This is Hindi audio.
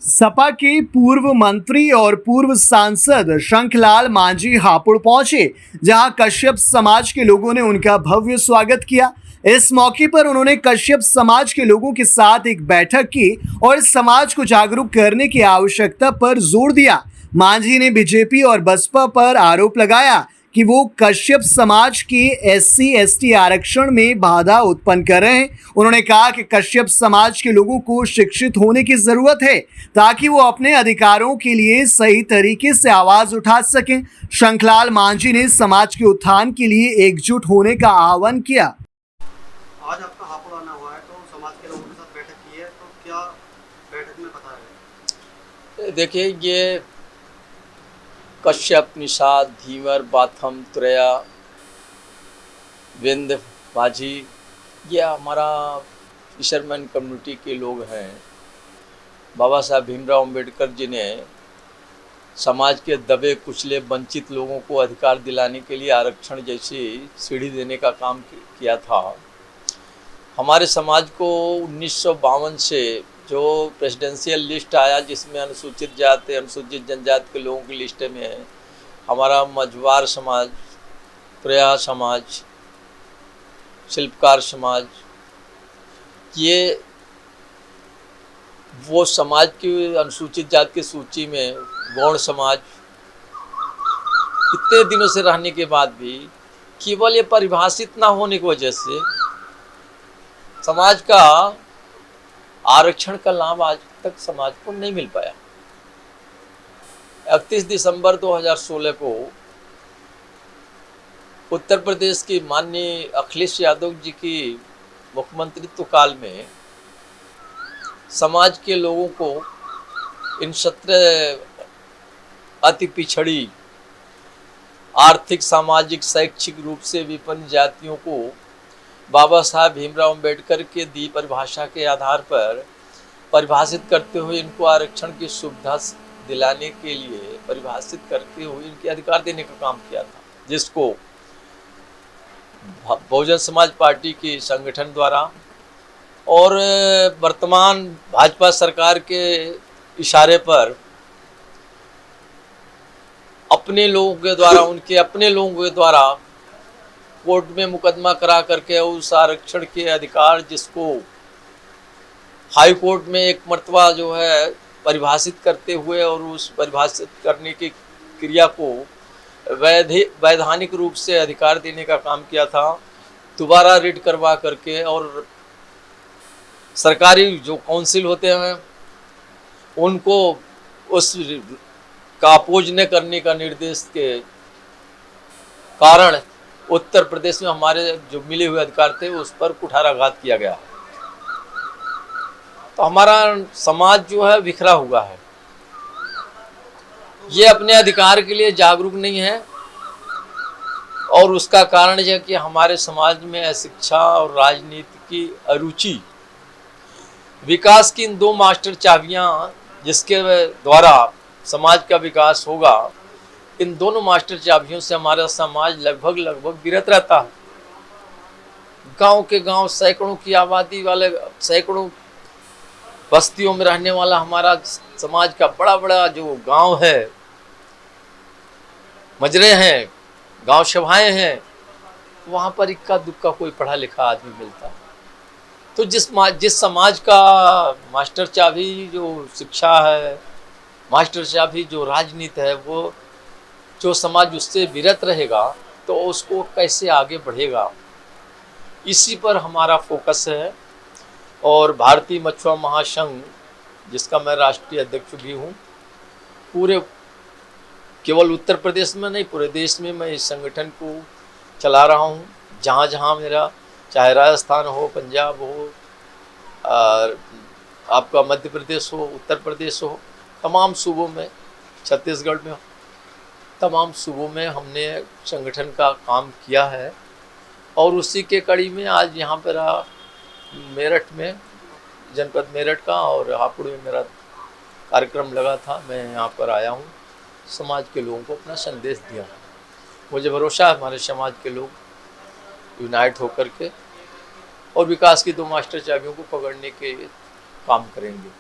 सपा के पूर्व मंत्री और पूर्व सांसद शंखलाल मांझी हापुड़ पहुंचे, जहां कश्यप समाज के लोगों ने उनका भव्य स्वागत किया। इस मौके पर उन्होंने कश्यप समाज के लोगों के साथ एक बैठक की और समाज को जागरूक करने की आवश्यकता पर जोर दिया। मांझी ने बीजेपी और बसपा पर आरोप लगाया कि वो कश्यप समाज के SC/ST आरक्षण में बाधा उत्पन्न कर रहे हैं। उन्होंने कहा कि कश्यप समाज के लोगों को शिक्षित होने की जरूरत है ताकि वो अपने अधिकारों के लिए सही तरीके से आवाज उठा सकें। शंखलाल मांझी ने समाज के उत्थान के लिए एकजुट होने का आह्वान किया। आज आपका हापुड़ आना हुआ है तो समाज के लोगों के साथ बैठक की है, तो क्या बैठक में बताया? देखिए, ये कश्यप, निषाद, धीवर, बाथम, त्रेया, विंद, माझी, ये हमारा फिशरमैन कम्युनिटी के लोग हैं। बाबा साहब भीमराव अंबेडकर जी ने समाज के दबे कुचले वंचित लोगों को अधिकार दिलाने के लिए आरक्षण जैसी सीढ़ी देने का काम किया था। हमारे समाज को 1952 से जो प्रेसिडेंशियल लिस्ट आया, जिसमें अनुसूचित जाति, अनुसूचित जनजाति के लोगों की लिस्ट में हमारा मझवार समाज, त्रेया समाज, शिल्पकार समाज, ये वो समाज की अनुसूचित जाति की सूची में गौड़ समाज, इतने दिनों से रहने के बाद भी केवल ये परिभाषित ना होने की वजह से समाज का आरक्षण का लाभ आज तक समाज को नहीं मिल पाया। 31 दिसंबर 2016 को उत्तर प्रदेश की माननीय अखिलेश यादव जी की मुख्यमंत्रित्व काल में समाज के लोगों को इन 17 अति पिछड़ी, आर्थिक, सामाजिक, शैक्षिक रूप से विपन्न जातियों को बाबा साहब भीमराव अंबेडकर के दी परिभाषा के आधार पर परिभाषित करते हुए इनको आरक्षण की सुविधा दिलाने के लिए परिभाषित करते हुए इनके अधिकार देने का काम किया था, जिसको बहुजन समाज पार्टी की संगठन द्वारा और वर्तमान भाजपा सरकार के इशारे पर अपने लोगों के द्वारा, उनके अपने लोगों के द्वारा कोर्ट में मुकदमा करा करके उस आरक्षण के अधिकार, जिसको हाई कोर्ट में एक मर्तबा जो है परिभाषित करते हुए और उस परिभाषित करने की क्रिया को वैधानिक रूप से अधिकार देने का काम किया था, दोबारा रिट करवा करके और सरकारी जो काउंसिल होते हैं उनको उस का अपोज न करने का निर्देश के कारण उत्तर प्रदेश में हमारे जो मिले हुए अधिकार थे उस पर कुठाराघात किया गया। तो हमारा समाज जो है बिखरा हुआ है, ये अपने अधिकार के लिए जागरूक नहीं है और उसका कारण यह कि हमारे समाज में शिक्षा और राजनीति की अरुचि। विकास की इन दो मास्टर चाबियां जिसके द्वारा समाज का विकास होगा, इन दोनों मास्टर चाबियों से हमारा समाज लगभग विरत रहता है। गांव के गांव सैकड़ों की आबादी वाले, सैकड़ों बस्तियों में रहने वाला हमारा समाज का बड़ा जो गांव है, मजरे हैं, गांव सभाएं हैं, वहां पर इक्का दुक्का कोई पढ़ा लिखा आदमी मिलता है। तो जिस समाज का मास्टर चाबी जो शिक्षा है, मास्टर चाबी जो राजनीति है, वो जो समाज उससे विरत रहेगा तो उसको कैसे आगे बढ़ेगा, इसी पर हमारा फोकस है। और भारतीय मछुआ महासंघ, जिसका मैं राष्ट्रीय अध्यक्ष भी हूँ, पूरे केवल उत्तर प्रदेश में नहीं पूरे देश में मैं इस संगठन को चला रहा हूँ। जहाँ जहाँ मेरा, चाहे राजस्थान हो, पंजाब हो, आपका मध्य प्रदेश हो, उत्तर प्रदेश हो, तमाम सूबों में, छत्तीसगढ़ में, तमाम सूबों में हमने संगठन का काम किया है। और उसी के कड़ी में आज यहाँ पर मेरठ में, जनपद मेरठ का और हापुड़ में मेरा कार्यक्रम लगा था। मैं यहाँ पर आया हूँ समाज के लोगों को अपना संदेश दिया। मुझे भरोसा है हमारे समाज के लोग यूनाइट होकर के और विकास की दो मास्टर चाबियों को पकड़ने के काम करेंगे।